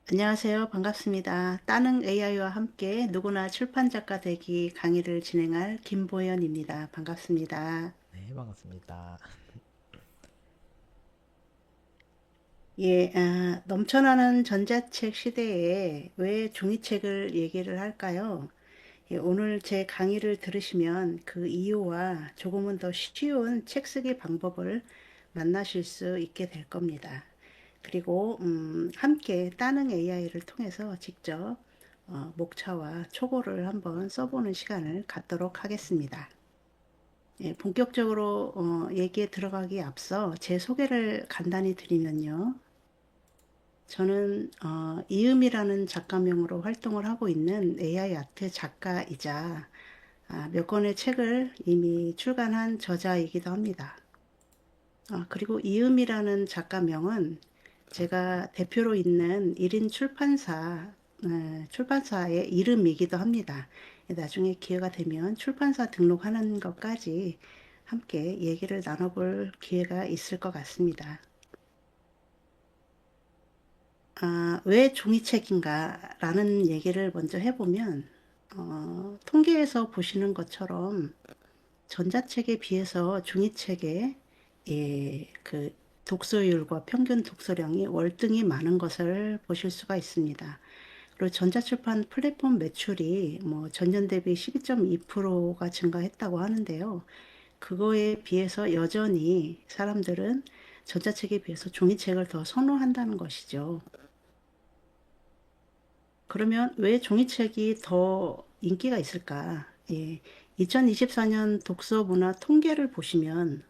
안녕하세요. 반갑습니다. 따릉 AI와 함께 누구나 출판 작가 되기 강의를 진행할 김보연입니다. 반갑습니다. 네, 반갑습니다. 예, 넘쳐나는 전자책 시대에 왜 종이책을 얘기를 할까요? 예, 오늘 제 강의를 들으시면 그 이유와 조금은 더 쉬운 책 쓰기 방법을 만나실 수 있게 될 겁니다. 그리고 함께 따릉 AI를 통해서 직접 목차와 초고를 한번 써보는 시간을 갖도록 하겠습니다. 예, 본격적으로 얘기에 들어가기 앞서 제 소개를 간단히 드리면요. 저는 이음이라는 작가명으로 활동을 하고 있는 AI 아트 작가이자 몇 권의 책을 이미 출간한 저자이기도 합니다. 그리고 이음이라는 작가명은 제가 대표로 있는 1인 출판사의 이름이기도 합니다. 나중에 기회가 되면 출판사 등록하는 것까지 함께 얘기를 나눠볼 기회가 있을 것 같습니다. 왜 종이책인가 라는 얘기를 먼저 해보면, 통계에서 보시는 것처럼 전자책에 비해서 종이책의 그 독서율과 평균 독서량이 월등히 많은 것을 보실 수가 있습니다. 그리고 전자출판 플랫폼 매출이 뭐 전년 대비 12.2%가 증가했다고 하는데요. 그거에 비해서 여전히 사람들은 전자책에 비해서 종이책을 더 선호한다는 것이죠. 그러면 왜 종이책이 더 인기가 있을까? 2024년 독서 문화 통계를 보시면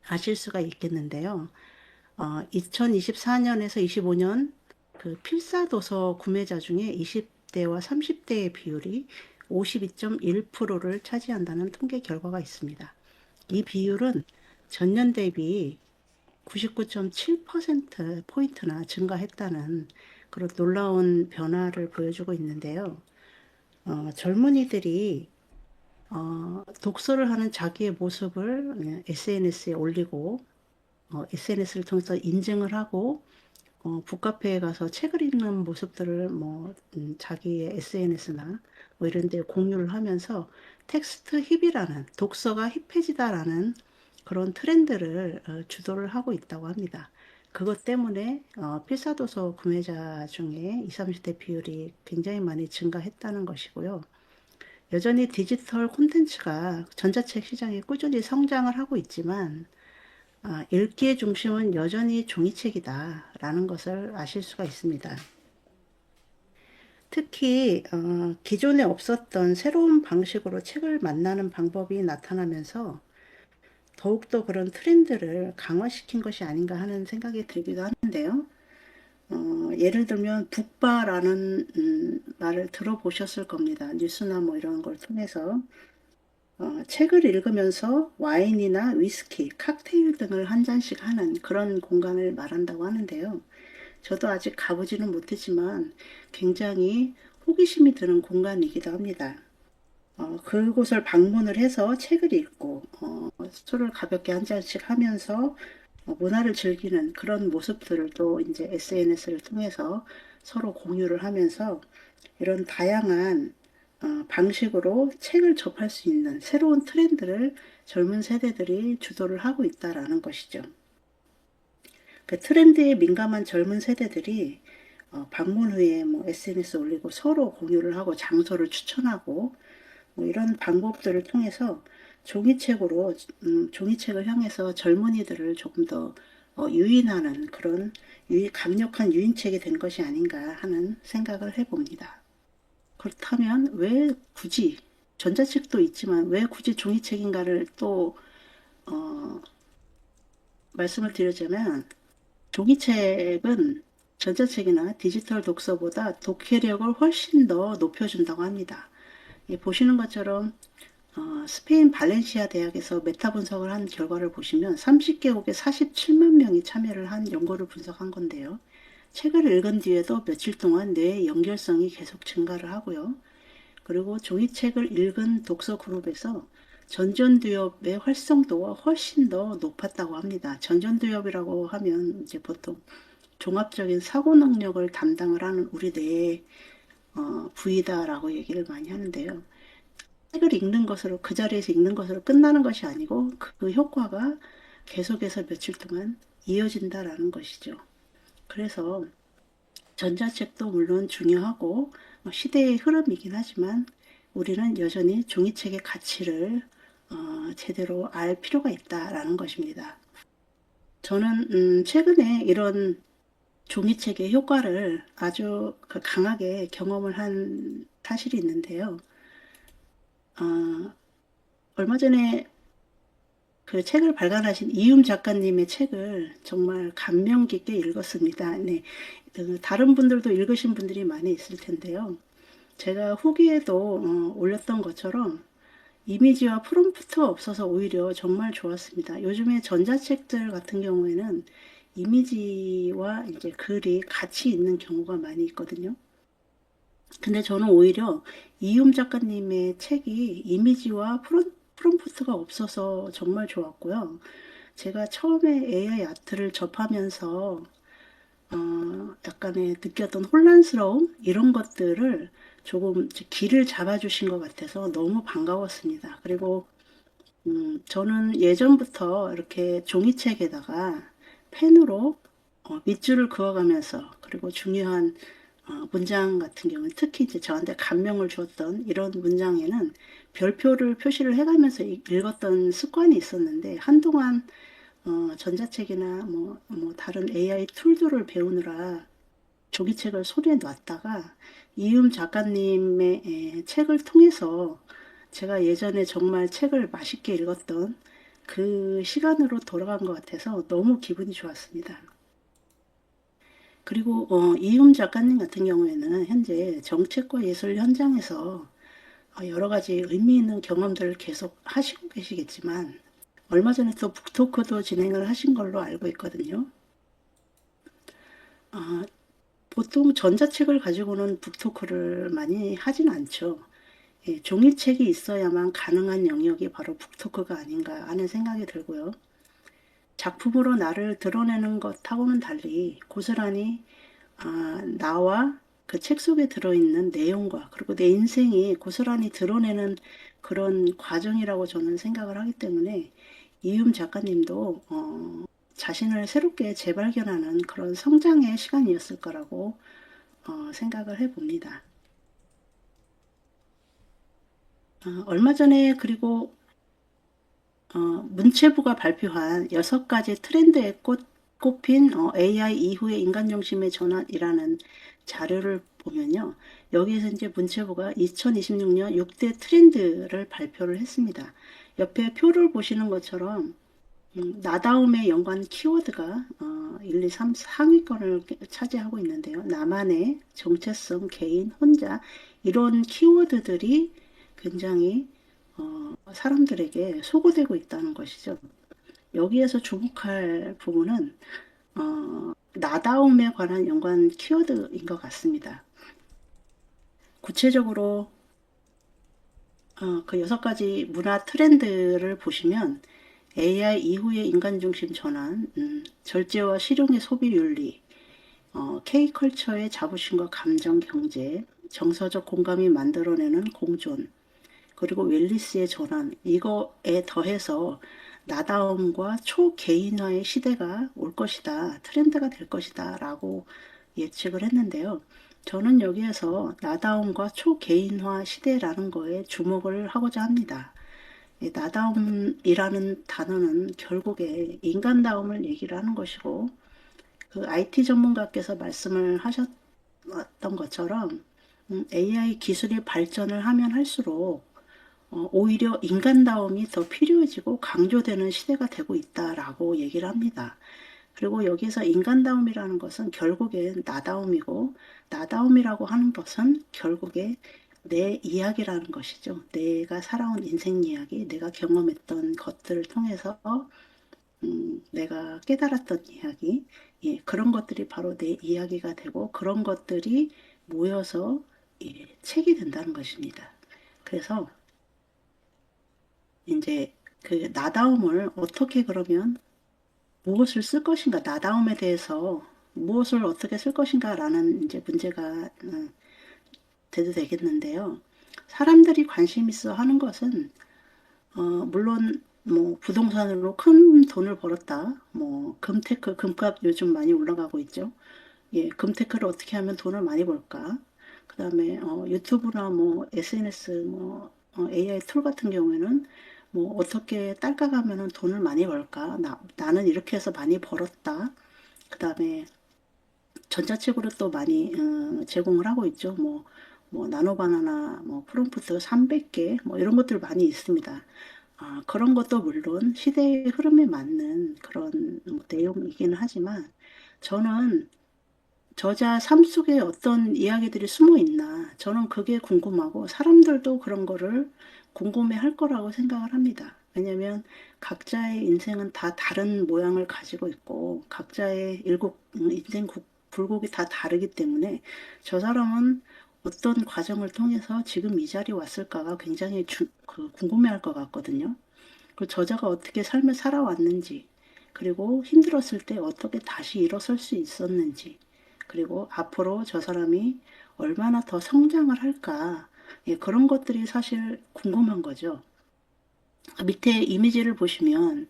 아실 수가 있겠는데요. 2024년에서 25년 그 필사도서 구매자 중에 20대와 30대의 비율이 52.1%를 차지한다는 통계 결과가 있습니다. 이 비율은 전년 대비 99.7%포인트나 증가했다는 그런 놀라운 변화를 보여주고 있는데요. 젊은이들이 독서를 하는 자기의 모습을 SNS에 올리고 SNS를 통해서 인증을 하고 북카페에 가서 책을 읽는 모습들을 뭐 자기의 SNS나 뭐 이런 데 공유를 하면서 텍스트 힙이라는 독서가 힙해지다라는 그런 트렌드를 주도를 하고 있다고 합니다. 그것 때문에 필사도서 구매자 중에 20, 30대 비율이 굉장히 많이 증가했다는 것이고요. 여전히 디지털 콘텐츠가 전자책 시장에 꾸준히 성장을 하고 있지만 읽기의 중심은 여전히 종이책이다라는 것을 아실 수가 있습니다. 특히 기존에 없었던 새로운 방식으로 책을 만나는 방법이 나타나면서 더욱더 그런 트렌드를 강화시킨 것이 아닌가 하는 생각이 들기도 하는데요. 예를 들면 북바라는 말을 들어보셨을 겁니다. 뉴스나 뭐 이런 걸 통해서 책을 읽으면서 와인이나 위스키, 칵테일 등을 한 잔씩 하는 그런 공간을 말한다고 하는데요. 저도 아직 가보지는 못했지만 굉장히 호기심이 드는 공간이기도 합니다. 그곳을 방문을 해서 책을 읽고 술을 가볍게 한 잔씩 하면서 문화를 즐기는 그런 모습들을 또 이제 SNS를 통해서 서로 공유를 하면서 이런 다양한 방식으로 책을 접할 수 있는 새로운 트렌드를 젊은 세대들이 주도를 하고 있다라는 것이죠. 그 트렌드에 민감한 젊은 세대들이 방문 후에 뭐 SNS 올리고 서로 공유를 하고 장소를 추천하고 뭐 이런 방법들을 통해서 종이책으로 종이책을 향해서 젊은이들을 조금 더 유인하는 그런 강력한 유인책이 된 것이 아닌가 하는 생각을 해봅니다. 그렇다면 왜 굳이 전자책도 있지만 왜 굳이 종이책인가를 또 어, 말씀을 드리자면 종이책은 전자책이나 디지털 독서보다 독해력을 훨씬 더 높여준다고 합니다. 보시는 것처럼 스페인 발렌시아 대학에서 메타 분석을 한 결과를 보시면 30개국에 47만 명이 참여를 한 연구를 분석한 건데요. 책을 읽은 뒤에도 며칠 동안 뇌의 연결성이 계속 증가를 하고요. 그리고 종이책을 읽은 독서 그룹에서 전전두엽의 활성도가 훨씬 더 높았다고 합니다. 전전두엽이라고 하면 이제 보통 종합적인 사고 능력을 담당을 하는 우리 뇌의 부위다라고 얘기를 많이 하는데요. 책을 읽는 것으로 그 자리에서 읽는 것으로 끝나는 것이 아니고 그 효과가 계속해서 며칠 동안 이어진다라는 것이죠. 그래서 전자책도 물론 중요하고 시대의 흐름이긴 하지만 우리는 여전히 종이책의 가치를 제대로 알 필요가 있다라는 것입니다. 저는 최근에 이런 종이책의 효과를 아주 강하게 경험을 한 사실이 있는데요. 얼마 전에 그 책을 발간하신 이욤 작가님의 책을 정말 감명 깊게 읽었습니다. 네, 다른 분들도 읽으신 분들이 많이 있을 텐데요. 제가 후기에도 올렸던 것처럼 이미지와 프롬프트가 없어서 오히려 정말 좋았습니다. 요즘에 전자책들 같은 경우에는 이미지와 이제 글이 같이 있는 경우가 많이 있거든요. 근데 저는 오히려 이욤 작가님의 책이 이미지와 프롬프트가 없어서 정말 좋았고요. 제가 처음에 AI 아트를 접하면서 약간의 느꼈던 혼란스러움 이런 것들을 조금 길을 잡아주신 것 같아서 너무 반가웠습니다. 그리고 저는 예전부터 이렇게 종이책에다가 펜으로 밑줄을 그어가면서 그리고 중요한 문장 같은 경우는 특히 이제 저한테 감명을 주었던 이런 문장에는 별표를 표시를 해가면서 읽었던 습관이 있었는데 한동안 전자책이나 뭐 다른 AI 툴들을 배우느라 종이책을 손에 놨다가 이욤 작가님의 책을 통해서 제가 예전에 정말 책을 맛있게 읽었던 그 시간으로 돌아간 것 같아서 너무 기분이 좋았습니다. 그리고 이욤 작가님 같은 경우에는 현재 정책과 예술 현장에서 여러 가지 의미 있는 경험들을 계속 하시고 계시겠지만 얼마 전에 또 북토크도 진행을 하신 걸로 알고 있거든요. 어, 보통 전자책을 가지고는 북토크를 많이 하진 않죠. 예, 종이책이 있어야만 가능한 영역이 바로 북토크가 아닌가 하는 생각이 들고요. 작품으로 나를 드러내는 것하고는 달리 고스란히 나와 그 책 속에 들어있는 내용과 그리고 내 인생이 고스란히 드러내는 그런 과정이라고 저는 생각을 하기 때문에 이욤 작가님도 자신을 새롭게 재발견하는 그런 성장의 시간이었을 거라고 생각을 해봅니다. 얼마 전에 그리고 문체부가 발표한 6가지 트렌드에 꼽힌 AI 이후의 인간 중심의 전환이라는 자료를 보면요. 여기에서 이제 문체부가 2026년 6대 트렌드를 발표를 했습니다. 옆에 표를 보시는 것처럼 나다움에 연관 키워드가 1, 2, 3 상위권을 차지하고 있는데요. 나만의 정체성, 개인, 혼자 이런 키워드들이 굉장히 사람들에게 소구되고 있다는 것이죠. 여기에서 주목할 부분은 나다움에 관한 연관 키워드인 것 같습니다. 구체적으로 그 6가지 문화 트렌드를 보시면 AI 이후의 인간 중심 전환, 절제와 실용의 소비 윤리, K컬처의 자부심과 감정 경제, 정서적 공감이 만들어내는 공존, 그리고 웰리스의 전환, 이거에 더해서 나다움과 초개인화의 시대가 올 것이다, 트렌드가 될 것이다 라고 예측을 했는데요. 저는 여기에서 나다움과 초개인화 시대라는 거에 주목을 하고자 합니다. 나다움이라는 단어는 결국에 인간다움을 얘기를 하는 것이고, 그 IT 전문가께서 말씀을 하셨던 것처럼 AI 기술이 발전을 하면 할수록 오히려 인간다움이 더 필요해지고 강조되는 시대가 되고 있다라고 얘기를 합니다. 그리고 여기서 인간다움이라는 것은 결국엔 나다움이고, 나다움이라고 하는 것은 결국에 내 이야기라는 것이죠. 내가 살아온 인생 이야기, 내가 경험했던 것들을 통해서 내가 깨달았던 이야기, 예, 그런 것들이 바로 내 이야기가 되고 그런 것들이 모여서 예, 책이 된다는 것입니다. 그래서 이제 나다움을 어떻게 그러면 무엇을 쓸 것인가, 나다움에 대해서 무엇을 어떻게 쓸 것인가라는 이제 문제가 돼도 되겠는데요. 사람들이 관심 있어 하는 것은 물론 뭐 부동산으로 큰 돈을 벌었다. 뭐 금테크, 금값 요즘 많이 올라가고 있죠. 예, 금테크를 어떻게 하면 돈을 많이 벌까? 그다음에 유튜브나 뭐 SNS 뭐 AI 툴 같은 경우에는 뭐 어떻게 딸깍하면은 돈을 많이 벌까? 나는 이렇게 해서 많이 벌었다. 그다음에 전자책으로 또 많이 제공을 하고 있죠. 뭐 나노바나나 뭐 프롬프트 300개 뭐 이런 것들 많이 있습니다. 그런 것도 물론 시대의 흐름에 맞는 그런 내용이기는 하지만 저는 저자 삶 속에 어떤 이야기들이 숨어 있나 저는 그게 궁금하고 사람들도 그런 거를 궁금해 할 거라고 생각을 합니다. 왜냐면 각자의 인생은 다 다른 모양을 가지고 있고 각자의 인생 굴곡이 다 다르기 때문에 저 사람은 어떤 과정을 통해서 지금 이 자리에 왔을까가 굉장히 궁금해 할 것 같거든요. 그 저자가 어떻게 삶을 살아왔는지, 그리고 힘들었을 때 어떻게 다시 일어설 수 있었는지, 그리고 앞으로 저 사람이 얼마나 더 성장을 할까, 예, 그런 것들이 사실 궁금한 거죠. 밑에 이미지를 보시면,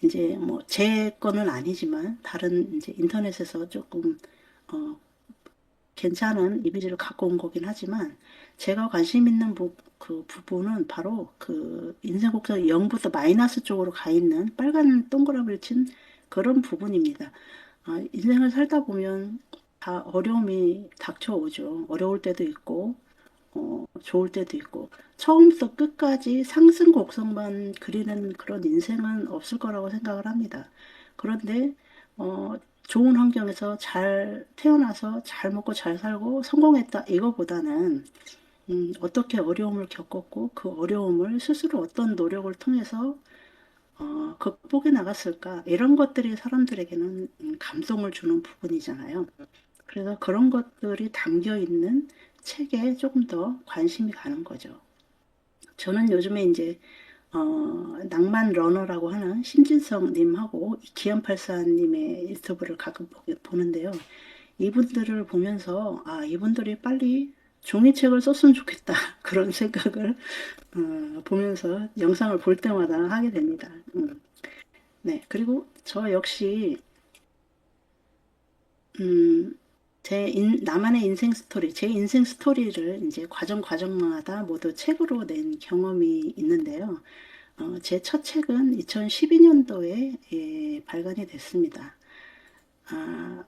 이제 뭐 제 거는 아니지만, 다른 이제 인터넷에서 조금, 어, 괜찮은 이미지를 갖고 온 거긴 하지만 제가 관심 있는 그 부분은 바로 그 인생 곡선 0부터 마이너스 쪽으로 가 있는 빨간 동그라미를 친 그런 부분입니다. 인생을 살다 보면 다 어려움이 닥쳐오죠. 어려울 때도 있고 좋을 때도 있고 처음부터 끝까지 상승 곡선만 그리는 그런 인생은 없을 거라고 생각을 합니다. 그런데 좋은 환경에서 잘 태어나서 잘 먹고 잘 살고 성공했다 이거보다는 어떻게 어려움을 겪었고 그 어려움을 스스로 어떤 노력을 통해서 극복해 나갔을까 이런 것들이 사람들에게는 감동을 주는 부분이잖아요. 그래서 그런 것들이 담겨 있는 책에 조금 더 관심이 가는 거죠. 저는 요즘에 이제 낭만 러너라고 하는 신진성 님하고 기안84 님의 유튜브를 가끔 보는데요. 이분들을 보면서 이분들이 빨리 종이책을 썼으면 좋겠다 그런 생각을 보면서 영상을 볼 때마다 하게 됩니다. 네, 그리고 저 역시 음, 나만의 인생 스토리, 제 인생 스토리를 이제 과정마다 모두 책으로 낸 경험이 있는데요. 제 첫 책은 2012년도에 발간이 됐습니다. 아,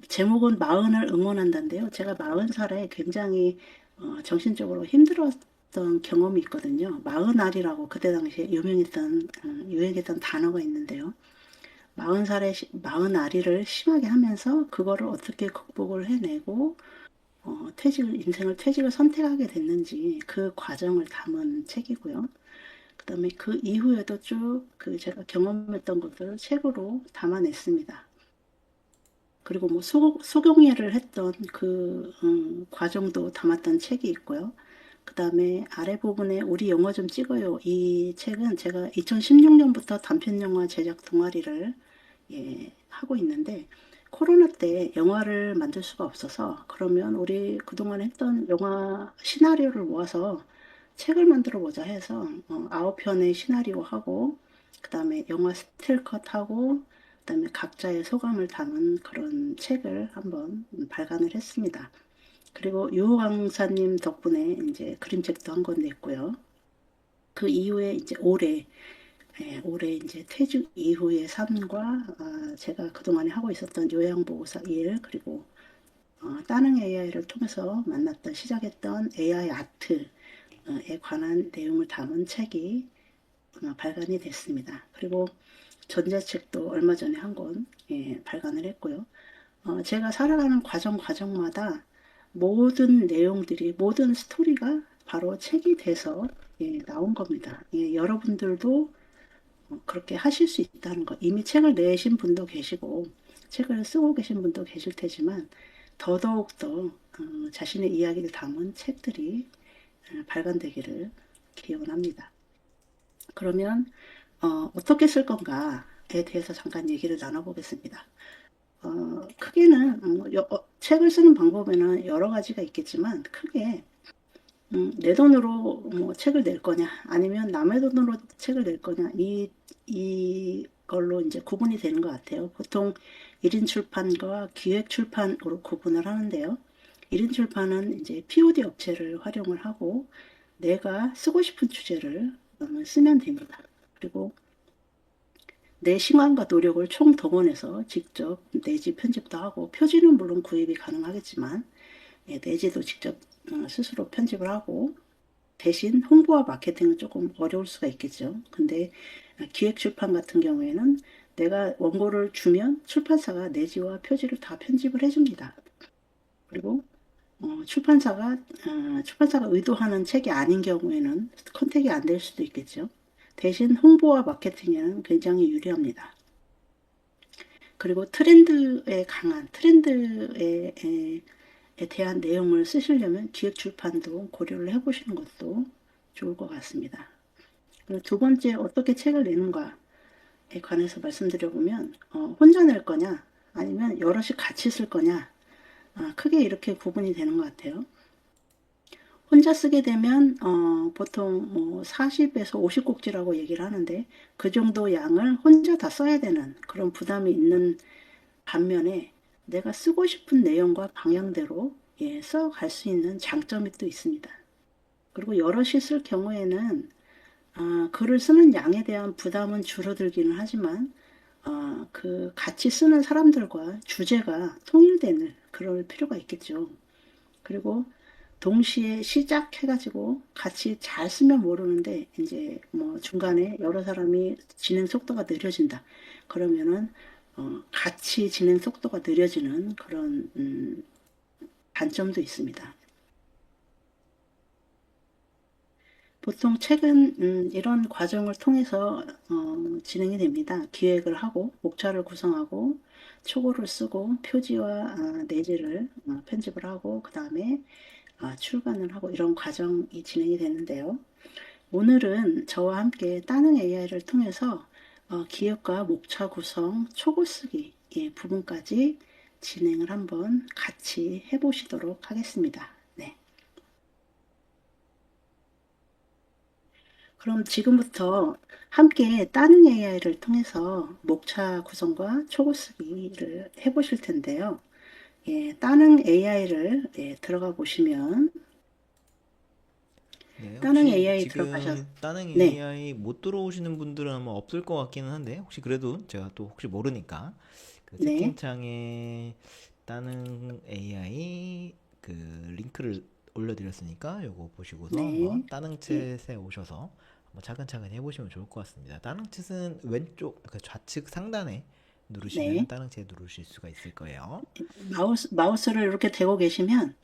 제목은 마흔을 응원한다인데요. 제가 40살에 굉장히 정신적으로 힘들었던 경험이 있거든요. 마흔알이라고 그때 당시에 유행했던 단어가 있는데요. 40알이를 심하게 하면서 그거를 어떻게 극복을 해내고 인생을 퇴직을 선택하게 됐는지 그 과정을 담은 책이고요. 그다음에 그 이후에도 쭉 그 제가 경험했던 것들을 책으로 담아냈습니다. 그리고 뭐 소경례를 했던 그 과정도 담았던 책이 있고요. 그다음에 아래 부분에 우리 영화 좀 찍어요. 이 책은 제가 2016년부터 단편 영화 제작 동아리를 하고 있는데 코로나 때 영화를 만들 수가 없어서 그러면 우리 그동안 했던 영화 시나리오를 모아서 책을 만들어 보자 해서 9편의 시나리오하고 그다음에 영화 스틸컷하고 그다음에 각자의 소감을 담은 그런 책을 한번 발간을 했습니다. 그리고 유 강사님 덕분에 이제 그림책도 한 권 냈고요. 그 이후에 이제 올해 이제 퇴직 이후의 삶과 제가 그동안에 하고 있었던 요양보호사 일 그리고 따릉 AI를 통해서 시작했던 AI 아트에 관한 내용을 담은 책이 발간이 됐습니다. 그리고 전자책도 얼마 전에 한 권 발간을 했고요. 제가 살아가는 과정마다 모든 내용들이 모든 스토리가 바로 책이 돼서 나온 겁니다. 여러분들도 그렇게 하실 수 있다는 거. 이미 책을 내신 분도 계시고 책을 쓰고 계신 분도 계실 테지만 더더욱 자신의 이야기를 담은 책들이 발간되기를 기원합니다. 그러면 어떻게 쓸 건가에 대해서 잠깐 얘기를 나눠보겠습니다. 크게는 책을 쓰는 방법에는 여러 가지가 있겠지만 크게 내 돈으로 뭐 책을 낼 거냐 아니면 남의 돈으로 책을 낼 거냐 이걸로 이제 구분이 되는 것 같아요. 보통 1인 출판과 기획 출판으로 구분을 하는데요. 1인 출판은 이제 POD 업체를 활용을 하고 내가 쓰고 싶은 주제를 쓰면 됩니다. 그리고 내 시간과 노력을 총동원해서 직접 내지 편집도 하고 표지는 물론 구입이 가능하겠지만 내지도 직접 스스로 편집을 하고 대신 홍보와 마케팅은 조금 어려울 수가 있겠죠. 근데 기획 출판 같은 경우에는 내가 원고를 주면 출판사가 내지와 표지를 다 편집을 해줍니다. 그리고 출판사가 의도하는 책이 아닌 경우에는 컨택이 안 될 수도 있겠죠. 대신 홍보와 마케팅에는 굉장히 유리합니다. 그리고 트렌드에 대한 내용을 쓰시려면 기획 출판도 고려를 해보시는 것도 좋을 것 같습니다. 그리고 두 번째, 어떻게 책을 내는가에 관해서 말씀드려보면 혼자 낼 거냐 아니면 여럿이 같이 쓸 거냐, 크게 이렇게 구분이 되는 것 같아요. 혼자 쓰게 되면 보통 뭐 40에서 50꼭지라고 얘기를 하는데 그 정도 양을 혼자 다 써야 되는 그런 부담이 있는 반면에 내가 쓰고 싶은 내용과 방향대로 써갈 수 있는 장점이 또 있습니다. 그리고 여럿이 쓸 경우에는 글을 쓰는 양에 대한 부담은 줄어들기는 하지만 그 같이 쓰는 사람들과 주제가 통일되는 그럴 필요가 있겠죠. 그리고 동시에 시작해가지고 같이 잘 쓰면 모르는데 이제 뭐 중간에 여러 사람이 진행 속도가 느려진다. 그러면은 같이 진행 속도가 느려지는 그런 단점도 있습니다. 보통 책은 이런 과정을 통해서 진행이 됩니다. 기획을 하고 목차를 구성하고 초고를 쓰고 표지와 내지를 편집을 하고 그 다음에 출간을 하고 이런 과정이 진행이 되는데요. 오늘은 저와 함께 따릉 AI를 통해서 기획과 목차 구성, 초고 쓰기 부분까지 진행을 한번 같이 해보시도록 하겠습니다. 네. 그럼 지금부터 함께 따릉 AI를 통해서 목차 구성과 초고 쓰기를 해보실 텐데요. 따릉 AI를 들어가 보시면 네, 따릉 혹시 AI 들어가셔서 지금 다른 네, AI 못 들어오시는 분들은 아마 없을 것 같기는 한데 혹시 그래도 제가 또 혹시 모르니까 그 네, 채팅창에 다른 AI 그 링크를 올려드렸으니까 요거 보시고서 네, 한번 다른 예, 챗에 오셔서 한번 차근차근 해보시면 좋을 것 같습니다. 다른 챗은 왼쪽 그 좌측 상단에 누르시면은 네. 다른 챗 누르실 수가 있을 거예요. 마우스를 이렇게 대고 계시면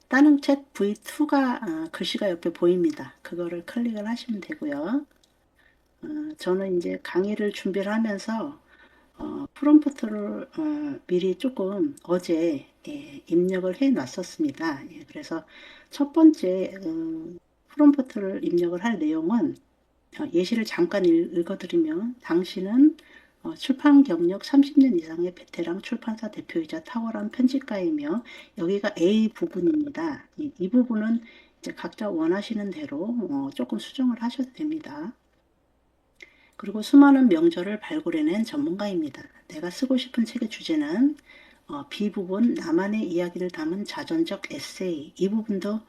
다른 챗 V2가 글씨가 옆에 보입니다. 그거를 클릭을 하시면 되고요. 저는 이제 강의를 준비를 하면서 프롬프트를 미리 조금 어제 입력을 해 놨었습니다. 그래서 첫 번째 프롬프트를 입력을 할 내용은 예시를 잠깐 읽어드리면 당신은 출판 경력 30년 이상의 베테랑 출판사 대표이자 탁월한 편집가이며 여기가 A 부분입니다. 이 부분은 이제 각자 원하시는 대로 조금 수정을 하셔도 됩니다. 그리고 수많은 명저를 발굴해낸 전문가입니다. 내가 쓰고 싶은 책의 주제는 B 부분 나만의 이야기를 담은 자전적 에세이 이 부분도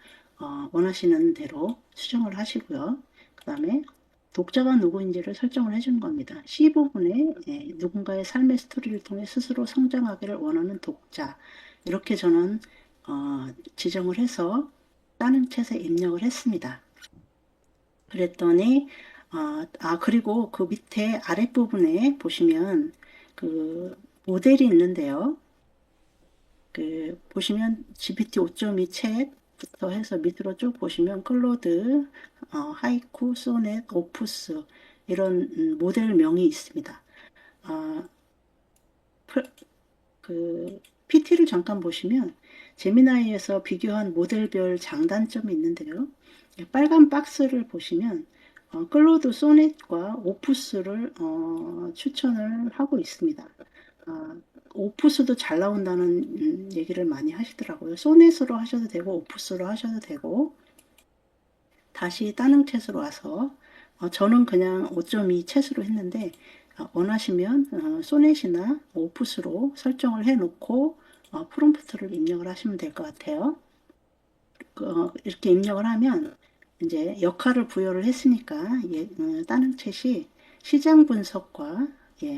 원하시는 대로 수정을 하시고요. 그 다음에 독자가 누구인지를 설정을 해주는 겁니다. C 부분에 누군가의 삶의 스토리를 통해 스스로 성장하기를 원하는 독자 이렇게 저는 지정을 해서 다른 챗에 입력을 했습니다. 그랬더니 그리고 그 밑에 아랫부분에 보시면 그 모델이 있는데요. 그 보시면 GPT 5.2 챗부터 해서 밑으로 쭉 보시면 클로드, 하이쿠, 소넷, 오프스 이런 모델명이 있습니다. 아, 그 PT를 잠깐 보시면 제미나이에서 비교한 모델별 장단점이 있는데요. 빨간 박스를 보시면 클로드 소넷과 오프스를 추천을 하고 있습니다. 오프스도 잘 나온다는 얘기를 많이 하시더라고요. 소넷으로 하셔도 되고 오프스로 하셔도 되고 다시 다른 챗으로 와서 저는 그냥 5.2 챗으로 했는데 원하시면 소넷이나 오프스로 설정을 해놓고 프롬프트를 입력을 하시면 될 것 같아요. 이렇게 입력을 하면 이제 역할을 부여를 했으니까 다른 챗이 시장 분석과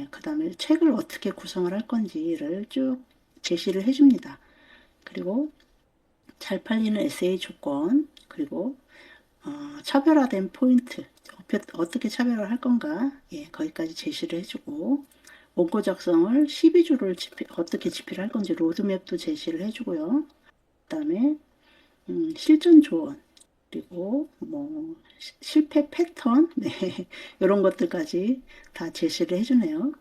그 다음에 책을 어떻게 구성을 할 건지를 쭉 제시를 해줍니다. 그리고 잘 팔리는 에세이 조건, 그리고 차별화된 포인트, 어떻게 차별화를 할 건가, 거기까지 제시를 해주고, 원고 작성을 12주를 어떻게 집필할 건지 로드맵도 제시를 해주고요. 그 다음에 실전 조언, 그리고 뭐 실패 패턴, 네, 이런 것들까지 다 제시를 해주네요.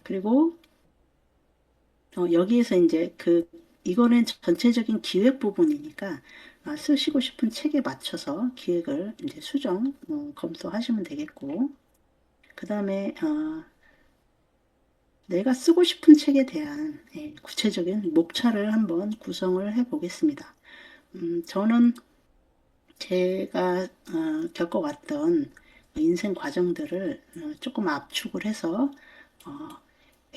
그리고 여기에서 이제 이거는 전체적인 기획 부분이니까 쓰시고 싶은 책에 맞춰서 기획을 이제 수정, 검토하시면 되겠고, 그 다음에 내가 쓰고 싶은 책에 대한 구체적인 목차를 한번 구성을 해 보겠습니다. 저는 제가 겪어왔던 인생 과정들을 조금 압축을 해서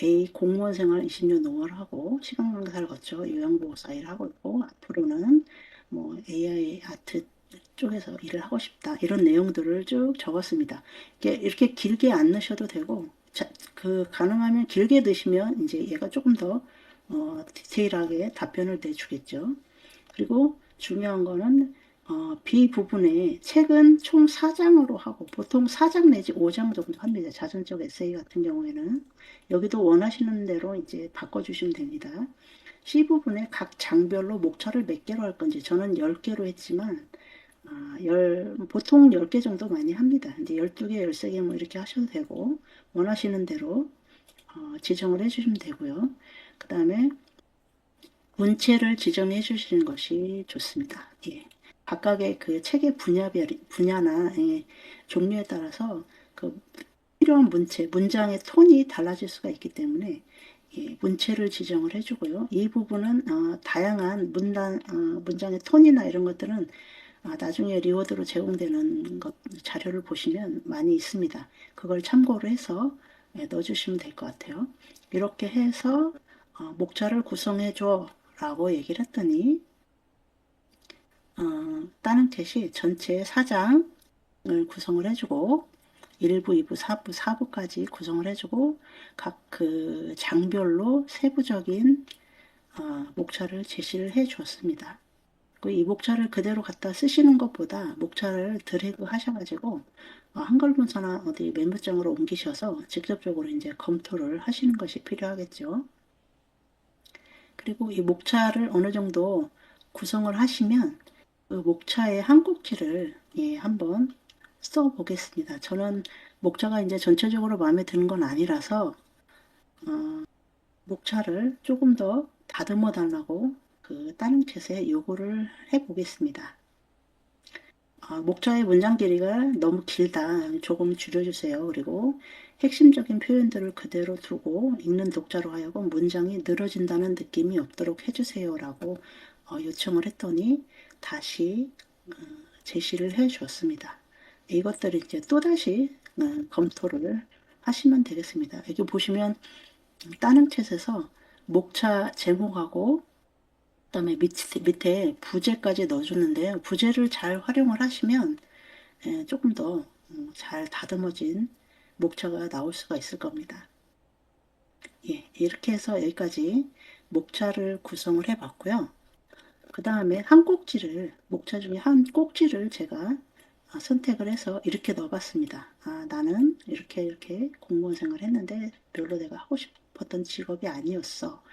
A 공무원 생활 20년 노무를 하고 시간 강사를 거쳐 요양보호사 일을 하고 있고 앞으로는 뭐 AI 아트 쪽에서 일을 하고 싶다 이런 내용들을 쭉 적었습니다. 이렇게 길게 안 넣으셔도 되고 가능하면 길게 넣으시면 이제 얘가 조금 더 디테일하게 답변을 내주겠죠. 그리고 중요한 거는 B 부분에 책은 총 4장으로 하고 보통 4장 내지 5장 정도 합니다. 자전적 에세이 같은 경우에는 여기도 원하시는 대로 이제 바꿔주시면 됩니다. C 부분에 각 장별로 목차를 몇 개로 할 건지 저는 10개로 했지만 보통 10개 정도 많이 합니다. 이제 12개, 13개 뭐 이렇게 하셔도 되고 원하시는 대로 지정을 해주시면 되고요. 그 다음에 문체를 지정해 주시는 것이 좋습니다. 예. 각각의 그 책의 분야나 종류에 따라서 그 필요한 문장의 톤이 달라질 수가 있기 때문에 문체를 지정을 해주고요. 이 부분은 다양한 문장의 톤이나 이런 것들은 나중에 리워드로 제공되는 자료를 보시면 많이 있습니다. 그걸 참고로 해서 넣어주시면 될 것 같아요. 이렇게 해서 목차를 구성해줘 라고 얘기를 했더니 다른 캣이 전체 4장을 구성을 해주고 1부, 2부, 4부, 4부까지 구성을 해주고 각 그 장별로 세부적인 목차를 제시를 해 주었습니다. 이 목차를 그대로 갖다 쓰시는 것보다 목차를 드래그 하셔가지고 한글 문서나 어디 메모장으로 옮기셔서 직접적으로 이제 검토를 하시는 것이 필요하겠죠. 그리고 이 목차를 어느 정도 구성을 하시면 그 목차의 한 꼭지를 한번 써 보겠습니다. 저는 목차가 이제 전체적으로 마음에 드는 건 아니라서 목차를 조금 더 다듬어 달라고 다른 챗에 요구를 해 보겠습니다. 목차의 문장 길이가 너무 길다. 조금 줄여주세요. 그리고 핵심적인 표현들을 그대로 두고 읽는 독자로 하여금 문장이 늘어진다는 느낌이 없도록 해주세요. 라고 요청을 했더니 다시 제시를 해 주었습니다. 이것들을 이제 또다시 검토를 하시면 되겠습니다. 여기 보시면 다른 챗에서 목차 제목하고 그다음에 밑에 부제까지 넣어줬는데요. 부제를 잘 활용을 하시면 조금 더 잘 다듬어진 목차가 나올 수가 있을 겁니다. 이렇게 해서 여기까지 목차를 구성을 해봤고요. 그 다음에 목차 중에 한 꼭지를 제가 선택을 해서 이렇게 넣어봤습니다. 나는 이렇게 공무원 생활을 했는데 별로 내가 하고 싶었던 직업이 아니었어.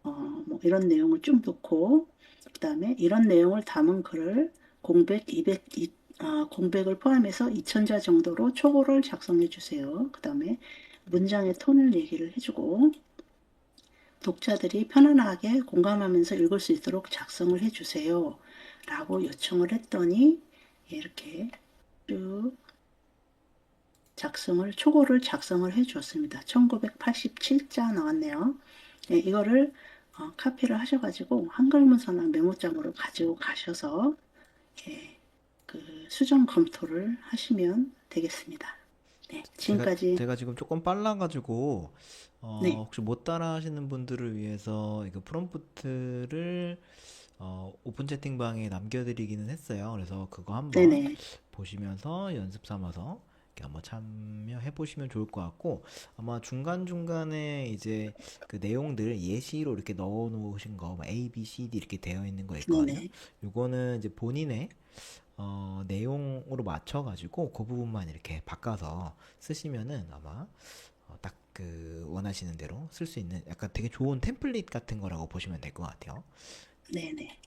뭐 이런 내용을 쭉 넣고 그 다음에 이런 내용을 담은 글을 공백을 포함해서 2000자 정도로 초고를 작성해 주세요. 그 다음에 문장의 톤을 얘기를 해주고 독자들이 편안하게 공감하면서 읽을 수 있도록 작성을 해주세요. 라고 요청을 했더니 이렇게 쭉 초고를 작성을 해 주었습니다. 1987자 나왔네요. 예, 이거를 카피를 하셔가지고 한글 문서나 메모장으로 가지고 가셔서 예, 그 수정 검토를 하시면 되겠습니다. 네, 제가 지금까지 제가 지금 조금 빨라가지고 네, 혹시 못 따라 하시는 분들을 위해서 이거 프롬프트를 오픈 채팅방에 남겨드리기는 했어요. 그래서 그거 한번 네네, 보시면서 연습 삼아서 이렇게 한번 참여해 보시면 좋을 것 같고, 아마 중간중간에 이제 그 내용들 예시로 이렇게 넣어 놓으신 거, 뭐 A, B, C, D 이렇게 되어 있는 거 있거든요. 네네, 요거는 이제 본인의 내용으로 맞춰가지고 그 부분만 이렇게 바꿔서 쓰시면은 아마 딱 그 원하시는 대로 쓸 수 있는 약간 되게 좋은 템플릿 같은 거라고 보시면 될 것 같아요. 네네.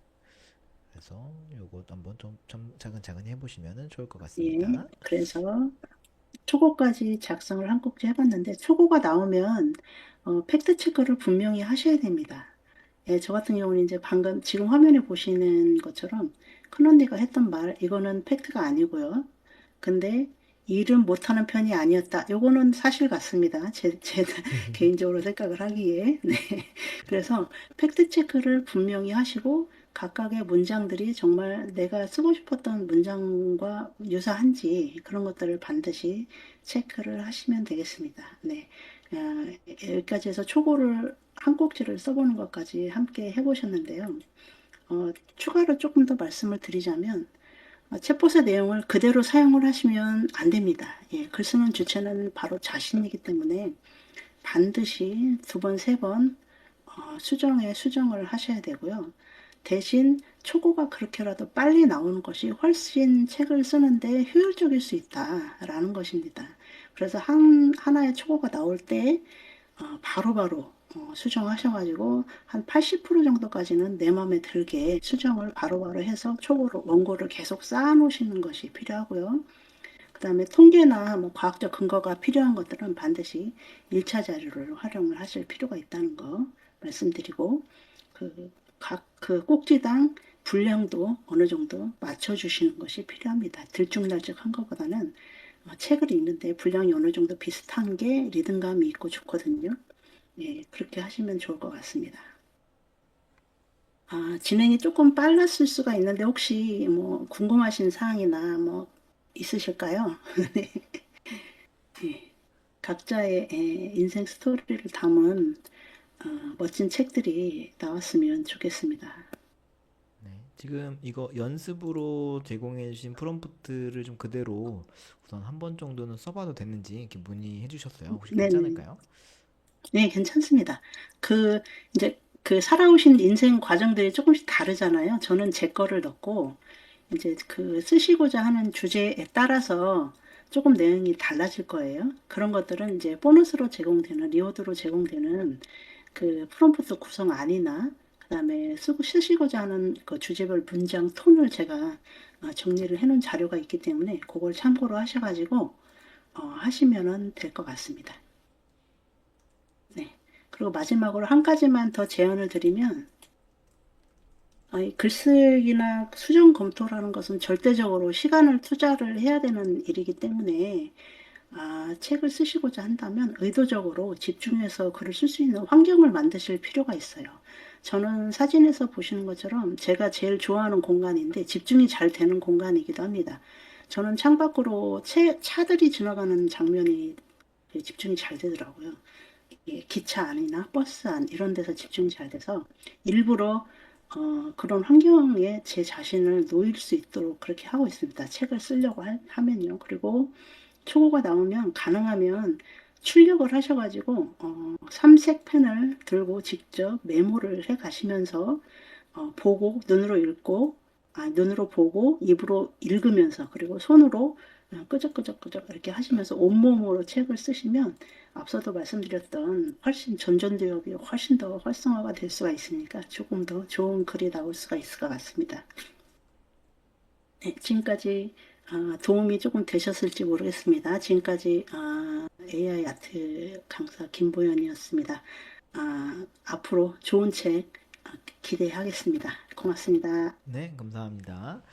그래서 요거 한번 좀 차근차근 해보시면 좋을 것 예, 같습니다. 그래서 초고까지 작성을 한 꼭지 해봤는데 초고가 나오면 팩트 체크를 분명히 하셔야 됩니다. 예, 저 같은 경우는 이제 방금 지금 화면에 보시는 것처럼 큰언니가 했던 말 이거는 팩트가 아니고요. 근데 일은 못하는 편이 아니었다. 요거는 사실 같습니다. 제 개인적으로 생각을 하기에. 네. 그래서 팩트 체크를 분명히 하시고 각각의 문장들이 정말 내가 쓰고 싶었던 문장과 유사한지 그런 것들을 반드시 체크를 하시면 되겠습니다. 네. 여기까지 해서 초고를 한 꼭지를 써보는 것까지 함께 해보셨는데요. 추가로 조금 더 말씀을 드리자면 챗봇의 내용을 그대로 사용을 하시면 안 됩니다. 예, 글 쓰는 주체는 바로 자신이기 때문에 반드시 두 번, 세 번 수정을 하셔야 되고요. 대신 초고가 그렇게라도 빨리 나오는 것이 훨씬 책을 쓰는데 효율적일 수 있다라는 것입니다. 그래서 하나의 초고가 나올 때 바로바로 수정하셔가지고 한 80% 정도까지는 내 마음에 들게 수정을 바로바로 해서 초고로 원고를 계속 쌓아 놓으시는 것이 필요하고요. 그 다음에 통계나 뭐 과학적 근거가 필요한 것들은 반드시 1차 자료를 활용을 하실 필요가 있다는 거 말씀드리고 그 꼭지당 분량도 어느 정도 맞춰주시는 것이 필요합니다. 들쭉날쭉한 것보다는 책을 읽는데 분량이 어느 정도 비슷한 게 리듬감이 있고 좋거든요. 예, 그렇게 하시면 좋을 것 같습니다. 진행이 조금 빨랐을 수가 있는데 혹시 뭐 궁금하신 사항이나 뭐 있으실까요? 네. 예, 각자의 인생 스토리를 담은 멋진 책들이 나왔으면 좋겠습니다. 네. 지금 이거 연습으로 제공해 주신 프롬프트를 좀 그대로 우선 한 번 정도는 써봐도 되는지 이렇게 문의해 주셨어요. 혹시 네네. 괜찮을까요? 네, 괜찮습니다. 이제 살아오신 인생 과정들이 조금씩 다르잖아요. 저는 제 거를 넣고, 이제 쓰시고자 하는 주제에 따라서 조금 내용이 달라질 거예요. 그런 것들은 이제 보너스로 제공되는, 리워드로 제공되는 프롬프트 구성안이나, 그 다음에 쓰시고자 하는 그 주제별 문장 톤을 제가 정리를 해놓은 자료가 있기 때문에 그걸 참고로 하셔가지고, 하시면 될 것 같습니다. 네. 그리고 마지막으로 한 가지만 더 제안을 드리면, 글쓰기나 수정 검토라는 것은 절대적으로 시간을 투자를 해야 되는 일이기 때문에, 책을 쓰시고자 한다면 의도적으로 집중해서 글을 쓸 수 있는 환경을 만드실 필요가 있어요. 저는 사진에서 보시는 것처럼 제가 제일 좋아하는 공간인데 집중이 잘 되는 공간이기도 합니다. 저는 창밖으로 차들이 지나가는 장면이 집중이 잘 되더라고요. 기차 안이나 버스 안 이런 데서 집중이 잘 돼서 일부러 그런 환경에 제 자신을 놓일 수 있도록 그렇게 하고 있습니다. 책을 쓰려고 하면요. 그리고 초고가 나오면 가능하면 출력을 하셔가지고 삼색 펜을 들고 직접 메모를 해 가시면서 보고 눈으로 읽고 눈으로 보고 입으로 읽으면서 그리고 손으로 끄적끄적끄적 이렇게 하시면서 온몸으로 책을 쓰시면 앞서도 말씀드렸던 훨씬 전전두엽이 훨씬 더 활성화가 될 수가 있으니까 조금 더 좋은 글이 나올 수가 있을 것 같습니다. 네, 지금까지 도움이 조금 되셨을지 모르겠습니다. 지금까지 AI 아트 강사 김보연이었습니다. 앞으로 좋은 책 기대하겠습니다. 고맙습니다. 네, 감사합니다.